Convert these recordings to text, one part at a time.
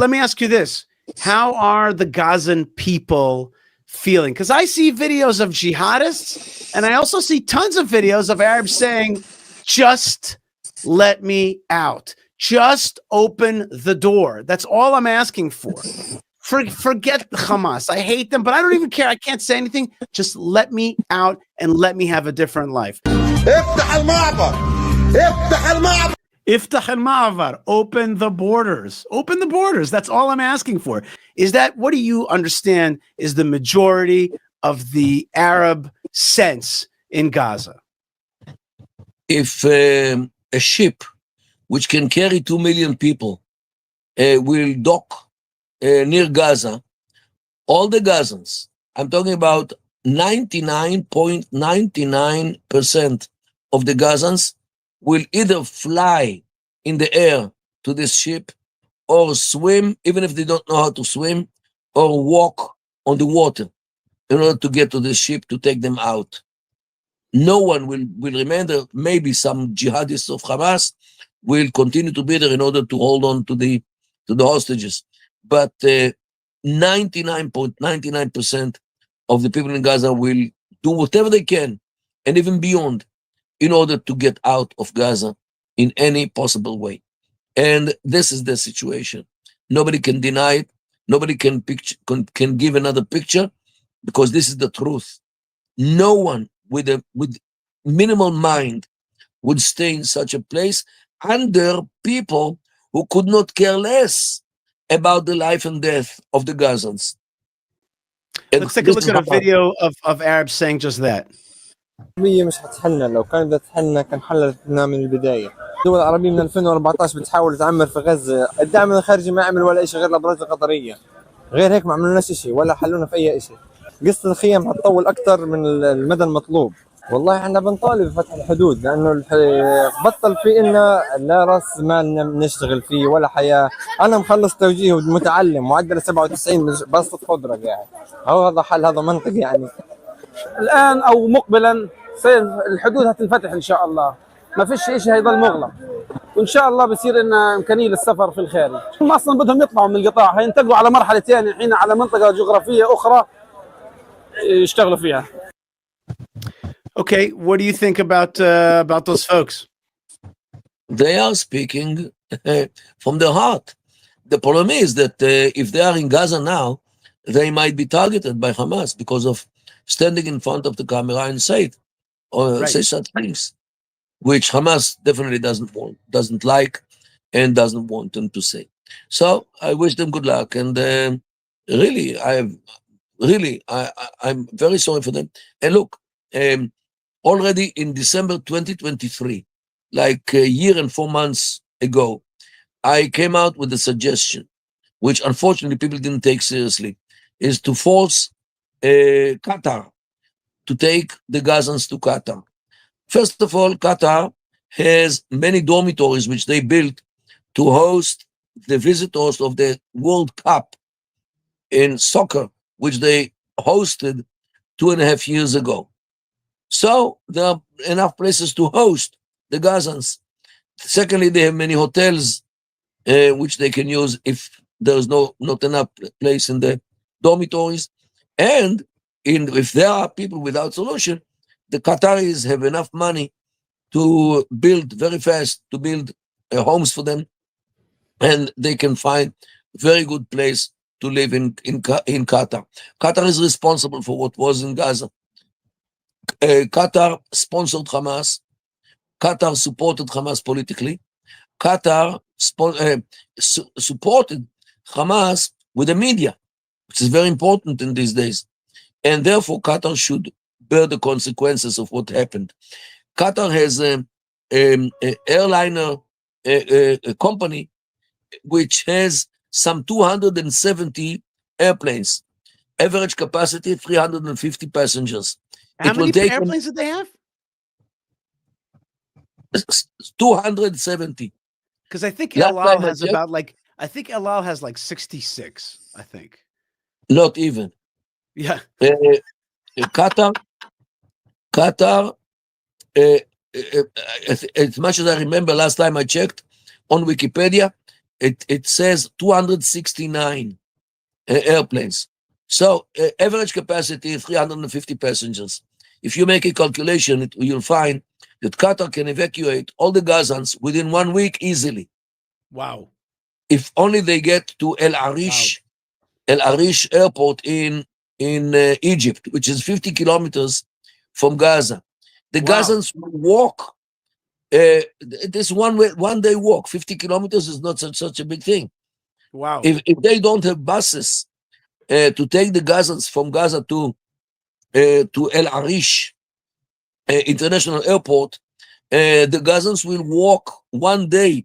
Let me ask you this. How are the Gazan people feeling? Because I see videos of jihadists, and I also see tons of videos of Arabs saying, just let me out. Just open the door. That's all I'm asking for. Forget the Hamas. I hate them, but I don't even care. I can't say anything. Just let me out and let me have a different life. Iftah al-Ma'avar. Open the borders. Open the borders. That's all I'm asking for. Is that, what do you understand is the majority of the Arab sense in Gaza? If a ship which can carry 2 million people will dock near Gaza, all the Gazans, I'm talking about 99.99% of the Gazans, will either fly in the air to this ship or swim, even if they don't know how to swim, or walk on the water in order to get to the ship to take them out. No one will remain there. Maybe some jihadists of Hamas will continue to be there in order to hold on to the hostages. But 99.99% of the people in Gaza will do whatever they can, and even beyond, in order to get out of Gaza in any possible way. And this is the situation. Nobody can deny it. Nobody can give another picture, because this is the truth. No one with minimal mind would stay in such a place under people who could not care less about the life and death of the Gazans. Let's take a look at a video of Arabs saying just that. العربية مش هتحلنا. لو كانت بدها تحلنا كان حلتنا من البداية. الدول العربية من 2014 بتحاول تعمر في غزة. الدعم الخارجي ما عمل ولا شيء غير الأبراج القطرية. غير هيك ما عملوناش شيء ولا حلونا في أي شيء. قصة الخيام هتطول أكثر من المدى المطلوب. والله احنا بنطالب بفتح الحدود، لأنه بطل في إلنا لا رأس مال نشتغل فيه ولا حياة. أنا مخلص توجيه ومتعلم معدل 97 بسط خضرة قاعد. هذا حل، هذا منطق يعني. الآن أو مقبلا الحدود هتنفتح إن شاء الله، ما فيش شيء هيضل مغلق، وإن شاء الله بصير لنا إمكانية للسفر في الخارج. هم أصلا بدهم يطلعوا من القطاع، هينتقلوا على مرحلة ثانية الحين على منطقة جغرافية أخرى يشتغلوا فيها. Okay, what do you think about those folks? They are speaking from their heart. The problem is that if they are in Gaza now, they might be targeted by Hamas because of standing in front of the camera and say it, or say such things, which Hamas definitely doesn't like, and doesn't want them to say. So I wish them good luck, and I'm very sorry for them. And look, already in December 2023, like a year and 4 months ago, I came out with a suggestion, which unfortunately people didn't take seriously, is to force Qatar to take the Gazans to Qatar. First of all, Qatar has many dormitories which they built to host the visitors of the World Cup in soccer, which they hosted 2.5 years ago. So there are enough places to host the Gazans. Secondly, they have many hotels which they can use if there's not enough place in the dormitories. And if there are people without solution, the Qataris have enough money to build very fast, to build homes for them, and they can find very good place to live in Qatar. Qatar is responsible for what was in Gaza. Qatar sponsored Hamas. Qatar supported Hamas politically. Qatar supported Hamas with the media, which is very important in these days. And therefore, Qatar should bear the consequences of what happened. Qatar has an airliner company which has some 270 airplanes, average capacity 350 passengers. How many airplanes did they have? 270. Because I think El Al has I think El Al has like 66, I think. Not even. Yeah. Qatar, as much as I remember last time I checked on Wikipedia, it says 269 airplanes. So average capacity 350 passengers. If you make a calculation, you'll find that Qatar can evacuate all the Gazans within 1 week easily. Wow. If only they get to El Arish airport in Egypt, which is 50 kilometers from Gaza. The Gazans will walk. This one day walk, 50 kilometers is not such a big thing. Wow. If they don't have buses to take the Gazans from Gaza to El Arish International Airport, the Gazans will walk 1 day,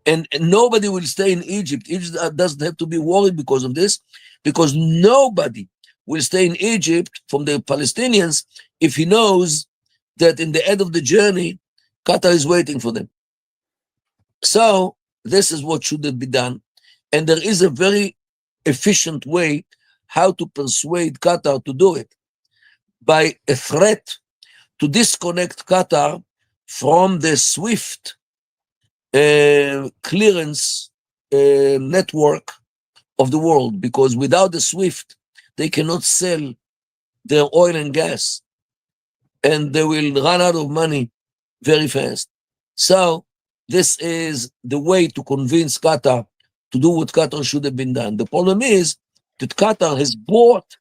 and nobody will stay in Egypt. Egypt doesn't have to be worried because of this, because nobody will stay in Egypt from the Palestinians if he knows that in the end of the journey, Qatar is waiting for them. So this is what should be done. And there is a very efficient way how to persuade Qatar to do it, by a threat to disconnect Qatar from the SWIFT clearance network of the world, because without the SWIFT, they cannot sell their oil and gas, and they will run out of money very fast. So this is the way to convince Qatar to do what Qatar should have been done. The problem is that Qatar has bought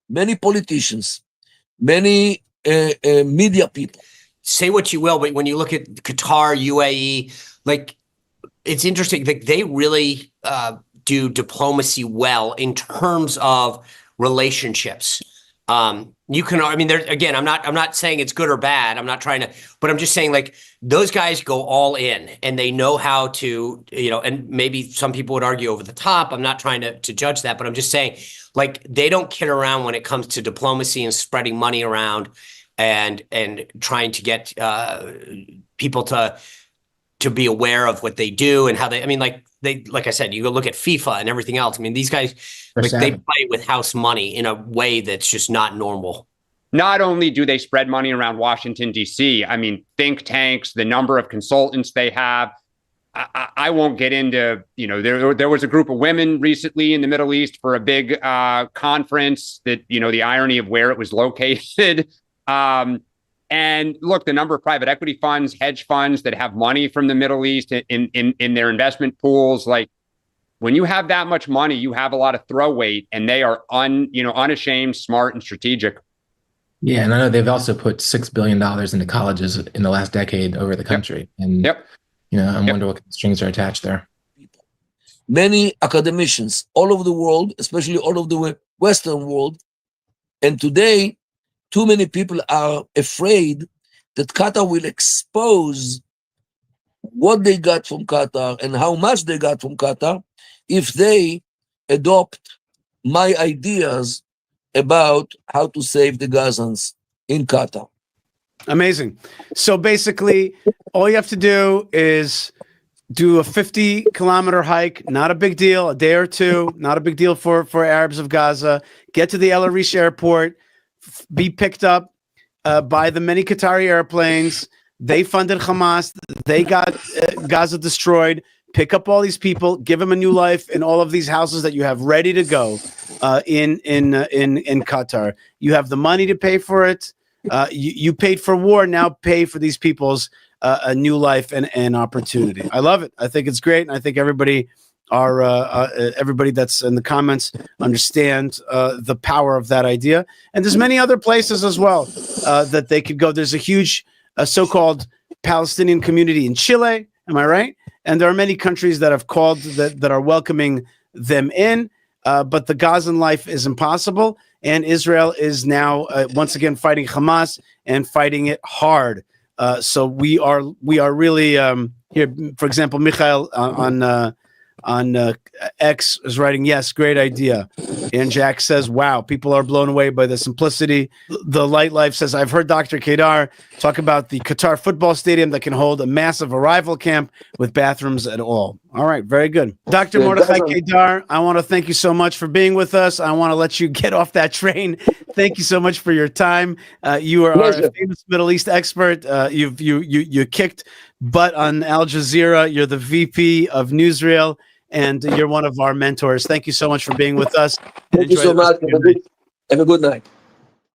many politicians, many media people. Say what you will, but when you look at Qatar, UAE, like, it's interesting. Like, they really do diplomacy well in terms of relationships. You can, I mean, there again, I'm not saying it's good or bad. I'm not trying to, but I'm just saying, like, those guys go all in and they know how to, and maybe some people would argue over the top. I'm not trying to judge that, but I'm just saying, like, they don't kid around when it comes to diplomacy and spreading money around and trying to get people to be aware of what they do and how they, I mean, like I said, you go look at FIFA and everything else. I mean, these guys, like, they play with house money in a way that's just not normal. Not only do they spread money around Washington, D.C., I mean, think tanks, the number of consultants they have. I won't get into, there was a group of women recently in the Middle East for a big conference that, the irony of where it was located. And look, the number of private equity funds, hedge funds that have money from the Middle East in their investment pools, like, when you have that much money, you have a lot of throw weight, and they are unashamed, smart, and strategic. Yeah, and I know they've also put $6 billion into colleges in the last decade over the country. And I wonder what strings are attached there. Many academicians all over the world, especially all over the Western world, and today, too many people are afraid that Qatar will expose what they got from Qatar and how much they got from Qatar if they adopt my ideas about how to save the Gazans in Qatar. Amazing. So basically, all you have to do is do a 50-kilometer hike, not a big deal, a day or two, not a big deal for Arabs of Gaza, get to the El Arish airport, be picked up by the many Qatari airplanes. They funded Hamas. They got Gaza destroyed. Pick up all these people, give them a new life in all of these houses that you have ready to go in Qatar. You have the money to pay for it. You paid for war. Now pay for these people's a new life and opportunity. I love it. I think it's great, and I think everybody that's in the comments understand the power of that idea. And there's many other places as well that they could go. There's a huge so-called Palestinian community in Chile. Am I right? And there are many countries that have called that are welcoming them in. But the Gazan life is impossible. And Israel is now once again fighting Hamas and fighting it hard. So we are really here. For example, Michael on X is writing, yes, great idea. And Jack says, wow, people are blown away by the simplicity. The Light Life says, I've heard Dr. Kedar talk about the Qatar football stadium that can hold a massive arrival camp with bathrooms at all. All right, very good. Dr. Mordechai Kedar, I want to thank you so much for being with us. I want to let you get off that train. Thank you so much for your time. You are our famous Middle East expert. You kicked butt on Al Jazeera. You're the VP of Newsreel. and you're one of our mentors. Thank you so much for being with us. Thank you so much. Have a good night.